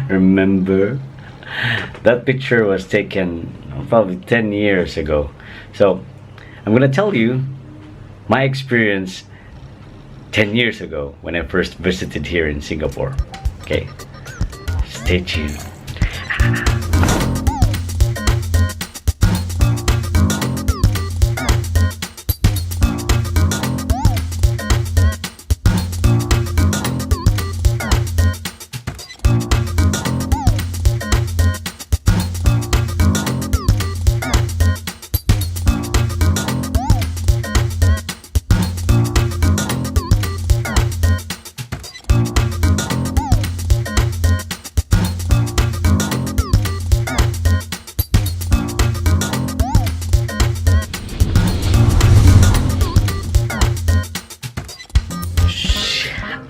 Remember? That picture was taken probably 10 years ago. So I'm gonna tell you my experience 10 years ago when I first visited here in Singapore. Okay, stay tuned.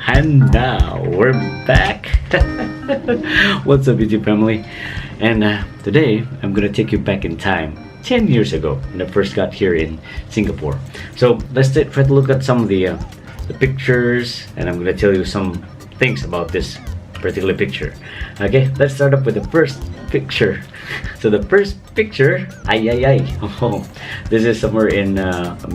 And now we're back. What's up, YouTube family? And today I'm gonna take you back in time 10 years ago when I first got here in Singapore. So let's try to look at some of the pictures, and I'm gonna tell you some things about this particular picture. Okay, let's start up with the first picture. So the first picture, oh, this is somewhere in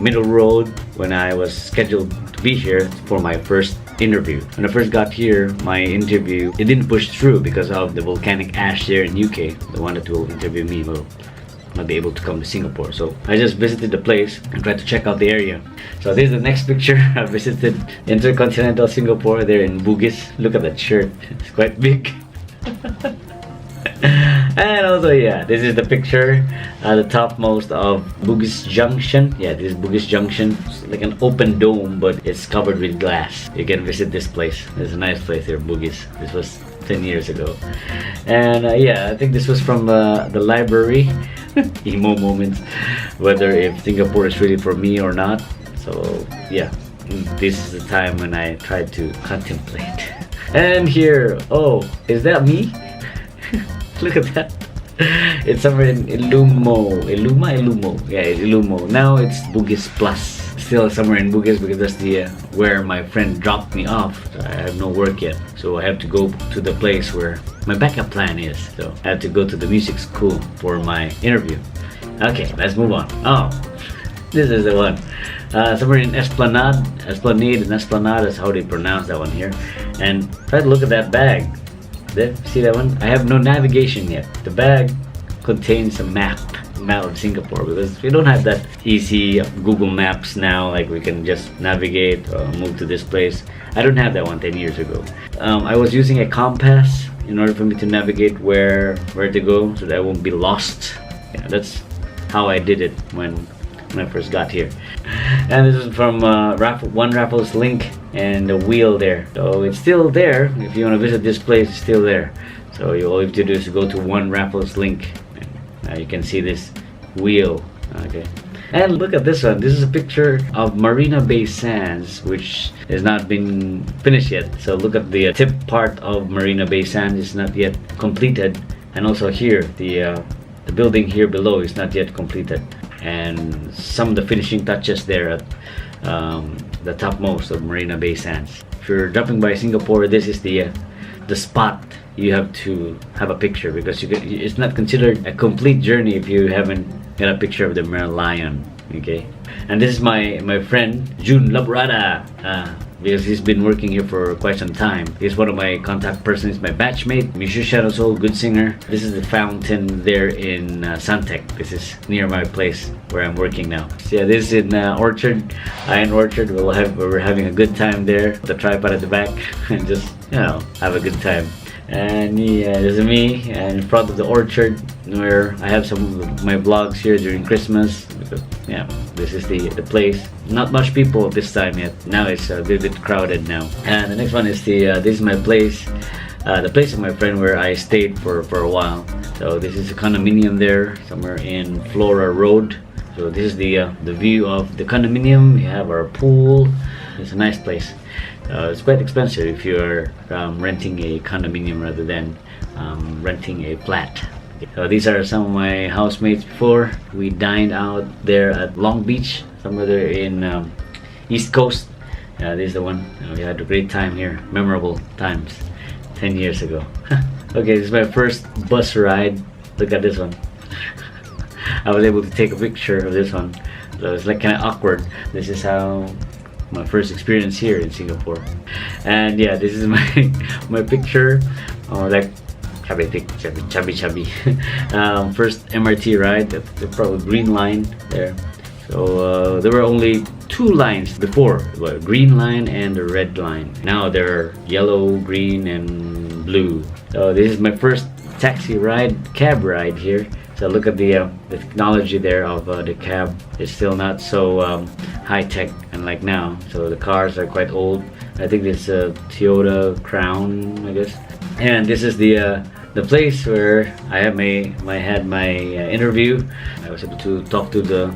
Middle Road when I was scheduled to be here for my first interview. When I first got here, my interview, it didn't push through because of the volcanic ash there in UK. The one that will interview me will not be able to come to Singapore. So I just visited the place and tried to check out the area. So this is the next picture. I visited Intercontinental Singapore there in Bugis. Look at that shirt, it's quite big. And also, yeah, this is the picture, the topmost of Bugis Junction. Yeah, this is Bugis Junction. It's like an open dome, but it's covered with glass. You can visit this place. It's a nice place here, Bugis. This was 10 years ago. And yeah, I think this was from the library. Emo moments, whether if Singapore is really for me or not. So yeah, this is the time when I tried to contemplate. And here, oh, is that me? Look at that. It's somewhere in Ilumo. Yeah, Ilumo. Now it's Bugis Plus. Still somewhere in Bugis because that's the where my friend dropped me off. I have no work yet, so I have to go to the place where my backup plan is. So I have to go to the music school for my interview. Okay, let's move on. Oh, this is the one. Somewhere in Esplanade and Esplanade is how they pronounce that one here. And try to look at that bag. There, see that one? I have no navigation yet. The bag contains a map of Singapore because we don't have that easy Google Maps now, like we can just navigate or move to this place. I don't have that one 10 years ago. I was using a compass in order for me to navigate where to go so that I won't be lost. Yeah, that's how I did it when I first got here. And this is from One Raffles Link and the wheel there. So it's still there. If you want to visit this place, it's still there. So all you have to do is go to One Raffles Link. You can see this wheel. Okay. And look at this one. This is a picture of Marina Bay Sands, which has not been finished yet. So look at the tip part of Marina Bay Sands is not yet completed. And also here, the building here below is not yet completed. And some of the finishing touches there at the topmost of Marina Bay Sands. If you're dropping by Singapore, this is the spot you have to have a picture because it's not considered a complete journey if you haven't got a picture of the Merlion. Okay, and this is my friend June Labrada. Because he's been working here for quite some time. He's one of my contact persons, my batchmate, musician also, good singer. This is the fountain there in Suntec. This is near my place where I'm working now. So yeah, this is in Orchard, Iron Orchard. We're having a good time there. The tripod at the back and just, you know, have a good time. And yeah, this is me and in front of the orchard where I have some of my vlogs here during Christmas. Because, yeah, this is the place. Not much people this time yet. Now it's a little bit crowded now. And the next one is this is my place, the place of my friend where I stayed for a while. So this is a condominium there somewhere in Flora Road. So this is the view of the condominium. We have our pool. It's a nice place. It's quite expensive if you're renting a condominium rather than renting a flat. So these are some of my housemates before. We dined out there at Long Beach, somewhere there in East Coast. Yeah, this is the one. We had a great time here. Memorable times. 10 years ago. Okay, this is my first bus ride. Look at this one. I was able to take a picture of this one. So it's like kind of awkward. This is how my first experience here in Singapore. And yeah, this is my my picture. Like chubby. First MRT ride. The probably green line there. So there were only two lines before, the green line and the red line. Now they're yellow, green, and blue. So this is my first taxi ride, cab ride here. So look at the technology there of the cab. It's still not so high tech and like now. So the cars are quite old. I think it's a Toyota Crown, I guess. And this is the place where I had my interview. I was able to talk to the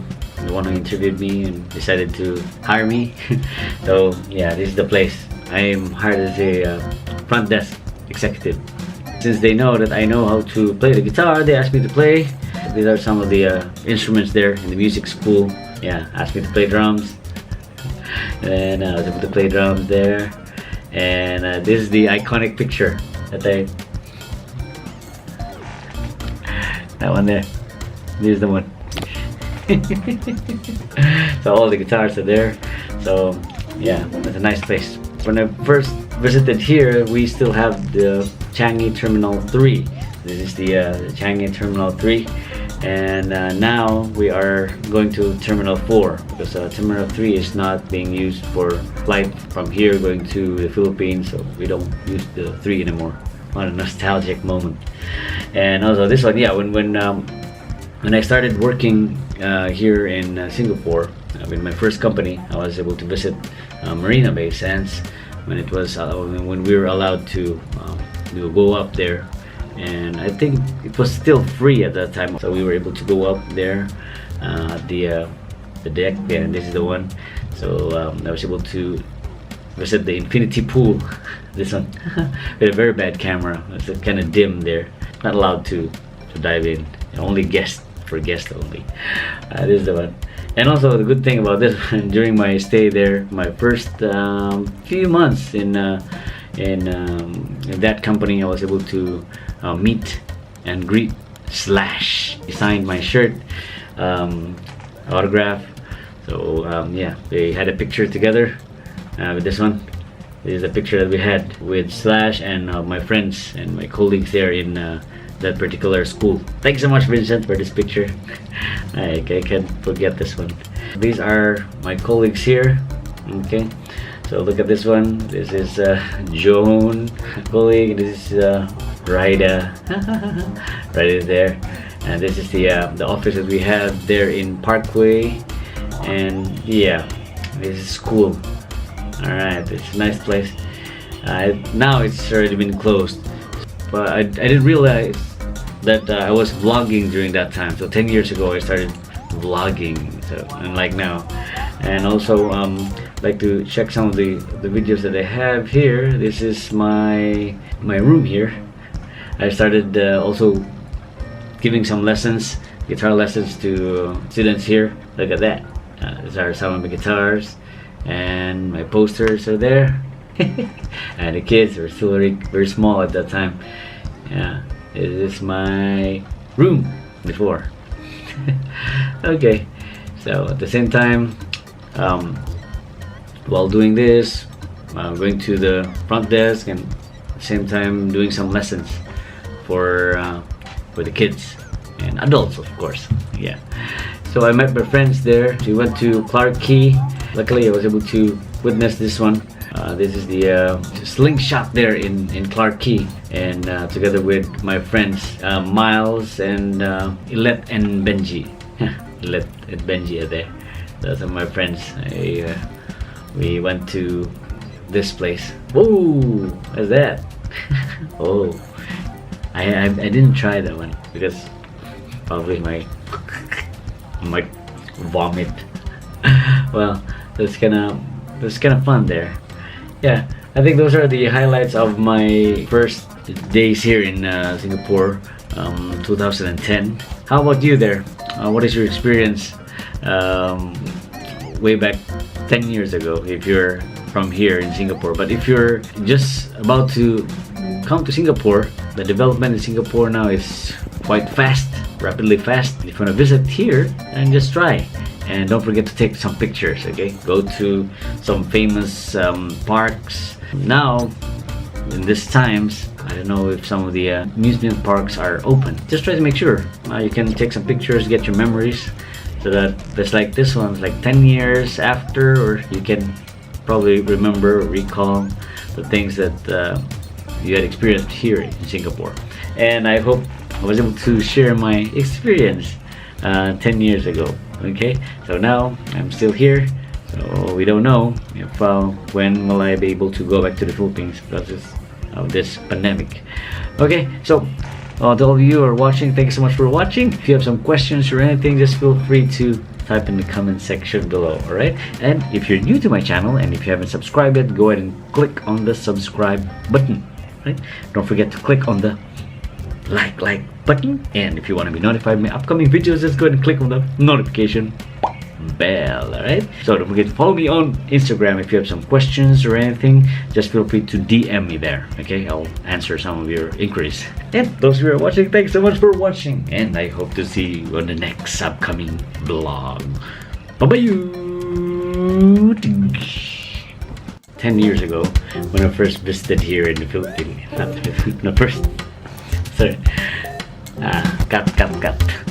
one who interviewed me and decided to hire me. So yeah, this is the place. I am hired as a front desk executive. Since they know that I know how to play the guitar, they asked me to play. These are some of the instruments there in the music school. Yeah, asked me to play drums. And I was able to play drums there. And this is the iconic picture that that one there. This is the one. So all the guitars are there. So yeah, it's a nice place. When I first visited here, we still have the Changi Terminal 3. This is the Changi Terminal 3. And now we are going to Terminal 4 because Terminal 3 is not being used for flight from here going to the Philippines, so we don't use the 3 anymore. What a nostalgic moment. And also this one, yeah, when I started working here in Singapore with my first company, I was able to visit Marina Bay Sands when it was when we were allowed to go up there. And I think it was still free at that time, so we were able to go up there, the deck, and this is the one. So I was able to visit the infinity pool. This one with a very bad camera. It's kind of dim there. Not allowed to dive in. Only guests only. This is the one. And also the good thing about this one, during my stay there, my first few months in that company, I was able to meet and greet Slash. He signed my shirt, autograph. So yeah, they had a picture together with this one. This is a picture that we had with Slash and my friends and my colleagues there in that particular school. Thanks so much, Vincent, for this picture. I can't forget this one. These are my colleagues here. Okay, so look at this one. This is Joan, colleague. This is Rida. Rida is there, and this is the office that we have there in Parkway. And yeah, this is school. All right, it's a nice place. Now it's already been closed, but I didn't realize that I was vlogging during that time. So 10 years ago I started vlogging, so unlike now. And also like to check some of the videos that I have here. This is my room here. I started also giving some lessons, guitar lessons to students here. Look at that. These are some of my guitars, and my posters are there. And the kids were still very small at that time. Yeah, this is my room before. Okay, so at the same time, while doing this, going to the front desk, and at the same time doing some lessons for the kids and adults, of course. Yeah. So I met my friends there. We went to Clarke Quay. Luckily, I was able to witness this one. This is the slingshot there in Clarke Quay, and together with my friends Miles and Ilet and Benji. Ilet and Benji are there. Those are my friends. We went to this place. Whoa, what's that? Oh, I didn't try that one because probably my might vomit. Well, that's kind of fun there. Yeah, I think those are the highlights of my first days here in Singapore, 2010. How about you there? What is your experience way back 10 years ago, if you're from here in Singapore. But if you're just about to come to Singapore, the development in Singapore now is quite fast, rapidly fast. If you want to visit here, then just try. And don't forget to take some pictures, okay? Go to some famous parks. Now, in these times, I don't know if some of the amusement parks are open. Just try to make sure. You can take some pictures, get your memories, so that it's like this one, like 10 years after, or you can probably remember, recall the things that you had experienced here in Singapore. And I hope I was able to share my experience 10 years ago. Okay, so now I'm still here, so we don't know if when will I be able to go back to the Philippines because of this pandemic. Okay, so to all of you who are watching, thank you so much for watching. If you have some questions or anything, just feel free to type in the comment section below. All right, and if you're new to my channel and if you haven't subscribed yet, go ahead and click on the subscribe button. Right, don't forget to click on the like button, and if you want to be notified of my upcoming videos, just go ahead and click on the notification bell. All right, so don't forget to follow me on Instagram. If you have some questions or anything, just feel free to DM me there. Okay, I'll answer some of your inquiries. And those who are watching, thanks so much for watching, and I hope to see you on the next upcoming vlog. Bye bye. 10 years ago, when I first visited here in the Philippines, not the Philippines, no, first, sorry, cut.